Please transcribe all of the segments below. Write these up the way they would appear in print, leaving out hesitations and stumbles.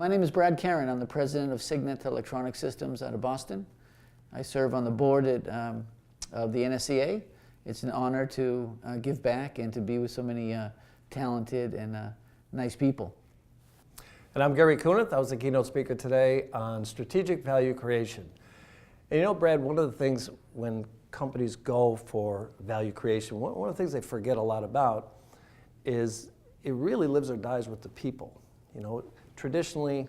My name is Brad Caron. I'm the president of SIGNET Electronic Systems out of Boston. I serve on the board of the NSCA. It's an honor to give back and to be with so many talented and nice people. And I'm Gary Kunath. I was the keynote speaker today on strategic value creation. And you know, Brad, one of the things when companies go for value creation, one of the things they forget a lot about is it really lives or dies with the people. You know, traditionally,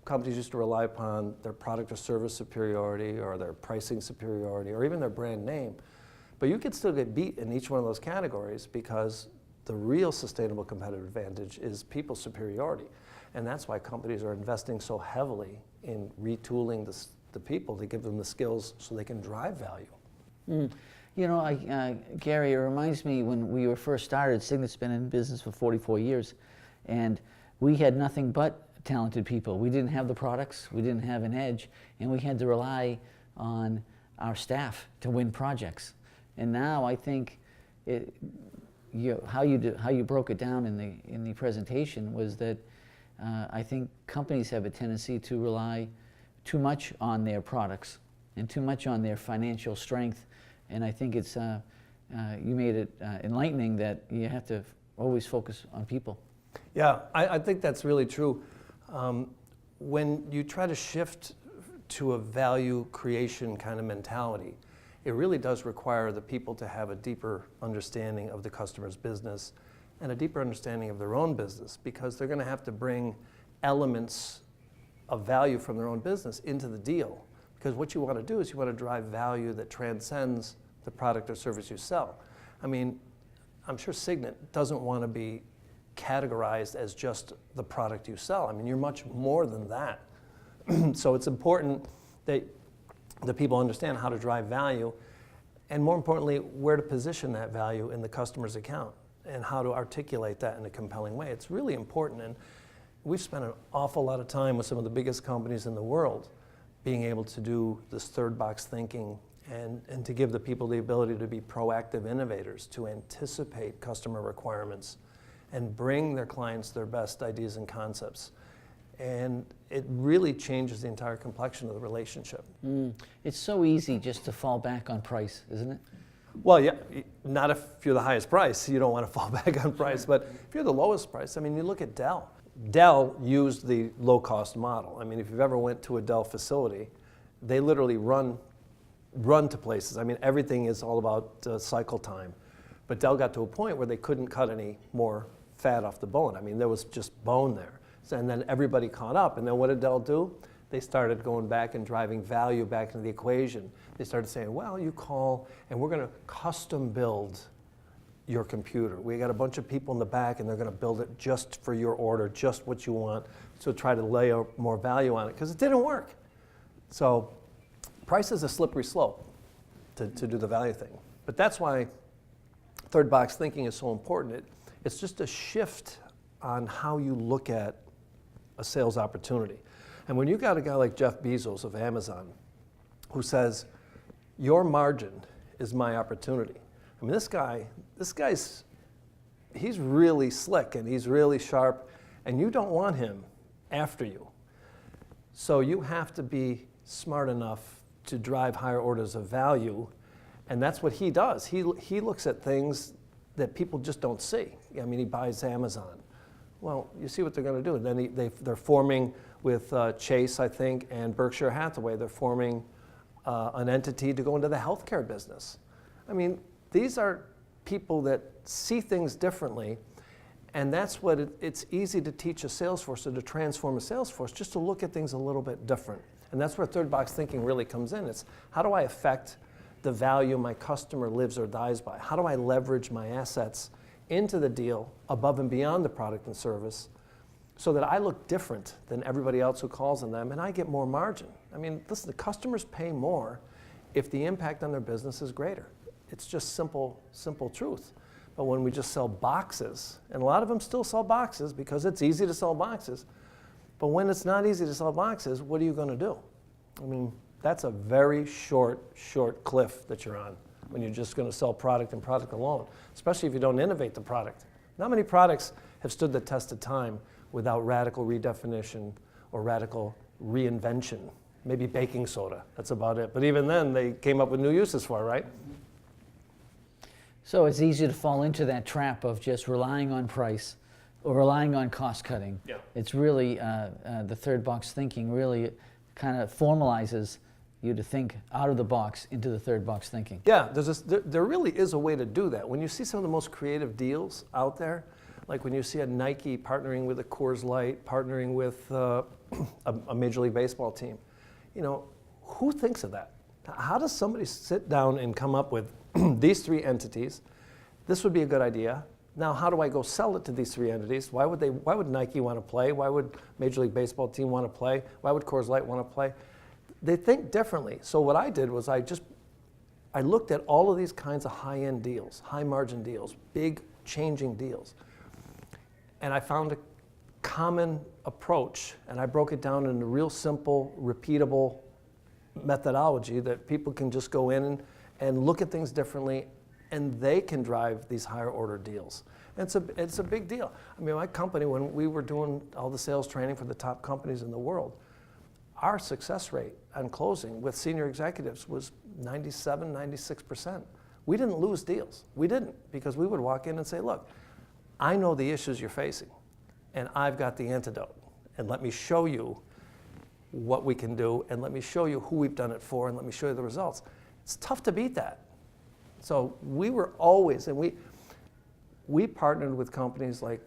companies used to rely upon their product or service superiority or their pricing superiority or even their brand name. But you could still get beat in each one of those categories because the real sustainable competitive advantage is people superiority. And that's why companies are investing so heavily in retooling the people to give them the skills so they can drive value. You know, Gary, it reminds me when we were first started, SIGNET's been in business for 44 years, and we had nothing but talented people. We didn't have the products, we didn't have an edge, and we had to rely on our staff to win projects. And now I think how you broke it down in the presentation was that I think companies have a tendency to rely too much on their products and too much on their financial strength. And I think it's you made it enlightening that you have to always focus on people. Yeah, I think that's really true. When you try to shift to a value creation kind of mentality, it really does require the people to have a deeper understanding of the customer's business and a deeper understanding of their own business, because they're going to have to bring elements of value from their own business into the deal. Because what you want to do is you want to drive value that transcends the product or service you sell. I mean, I'm sure Signet doesn't want to be categorized as just the product you sell. I mean, you're much more than that. So it's important that the people understand how to drive value, and more importantly, where to position that value in the customer's account and how to articulate that in a compelling way. It's really important, and we've spent an awful lot of time with some of the biggest companies in the world being able to do this third box thinking and to give the people the ability to be proactive innovators, to anticipate customer requirements and bring their clients their best ideas and concepts. And it really changes the entire complexion of the relationship. It's so easy just to fall back on price, isn't it? Well, yeah, not if you're the highest price. You don't want to fall back on price. But if you're the lowest price, I mean, you look at Dell. Dell used the low-cost model. I mean, if you've ever went to a Dell facility, they literally run to places. I mean, everything is all about cycle time. But Dell got to a point where they couldn't cut any more fat off the bone. I mean, there was just bone there. And then everybody caught up. And then what did Dell do? They started going back and driving value back into the equation. They started saying, well, you call, and we're going to custom build your computer. We got a bunch of people in the back, and they're going to build it just for your order, just what you want. So try to lay more value on it, because it didn't work. So price is a slippery slope to do the value thing. But that's why third box thinking is so important. It's just a shift on how you look at a sales opportunity. And when you got a guy like Jeff Bezos of Amazon who says, your margin is my opportunity. I mean, he's really slick and he's really sharp, and you don't want him after you. So you have to be smart enough to drive higher orders of value, and that's what he does. He looks at things that people just don't see. I mean, he buys Amazon. Well, you see what they're going to do. And then they're forming with Chase, I think, and Berkshire Hathaway. They're forming an entity to go into the healthcare business. I mean, these are people that see things differently, and that's what it's easy to teach a sales force or to transform a sales force, just to look at things a little bit different. And that's where third box thinking really comes in. It's how do I affect the value my customer lives or dies by? How do I leverage my assets into the deal above and beyond the product and service so that I look different than everybody else who calls on them and I get more margin? I mean, listen, the customers pay more if the impact on their business is greater. It's just simple truth. But when we just sell boxes, and a lot of them still sell boxes because it's easy to sell boxes, but when it's not easy to sell boxes, what are you going to do? I mean, that's a very short cliff that you're on when you're just going to sell product and product alone, especially if you don't innovate the product. Not many products have stood the test of time without radical redefinition or radical reinvention. Maybe baking soda, that's about it. But even then, they came up with new uses for it, right? So it's easy to fall into that trap of just relying on price or relying on cost cutting. Yeah. It's really, the third box thinking really kind of formalizes you to think out of the box into the third box thinking. Yeah, there really is a way to do that. When you see some of the most creative deals out there, like when you see a Nike partnering with a Coors Light, partnering with a Major League Baseball team, you know, who thinks of that? How does somebody sit down and come up with these three entities? This would be a good idea. Now, how do I go sell it to these three entities? Why would Nike want to play? Why would Major League Baseball team want to play? Why would Coors Light want to play? They think differently. So what I did was I looked at all of these kinds of high-end deals, high-margin deals, big changing deals. And I found a common approach, and I broke it down in a real simple, repeatable methodology that people can just go in and look at things differently, and they can drive these higher order deals. And it's a big deal. I mean, my company, when we were doing all the sales training for the top companies in the world, our success rate on closing with senior executives was 97, 96%. We didn't lose deals. We didn't, because we would walk in and say, look, I know the issues you're facing, and I've got the antidote. And let me show you what we can do, and let me show you who we've done it for, and let me show you the results. It's tough to beat that. So we were always, and we partnered with companies like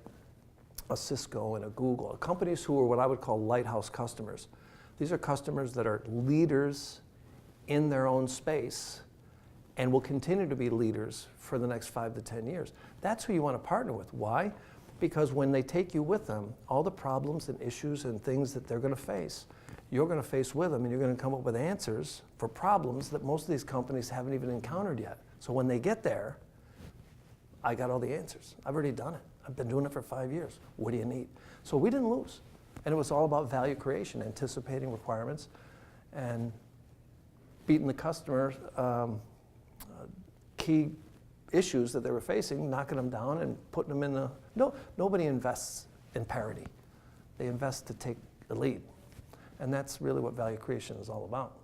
a Cisco and a Google, companies who were what I would call lighthouse customers. These are customers that are leaders in their own space and will continue to be leaders for the next 5 to 10 years. That's who you want to partner with. Why? Because when they take you with them, all the problems and issues and things that they're going to face, you're going to face with them, and you're going to come up with answers for problems that most of these companies haven't even encountered yet. So when they get there, I got all the answers. I've already done it. I've been doing it for 5 years. What do you need? So we didn't lose. And it was all about value creation, anticipating requirements, and beating the customer key issues that they were facing, knocking them down and putting them in the... Nobody invests in parity. They invest to take the lead. And that's really what value creation is all about.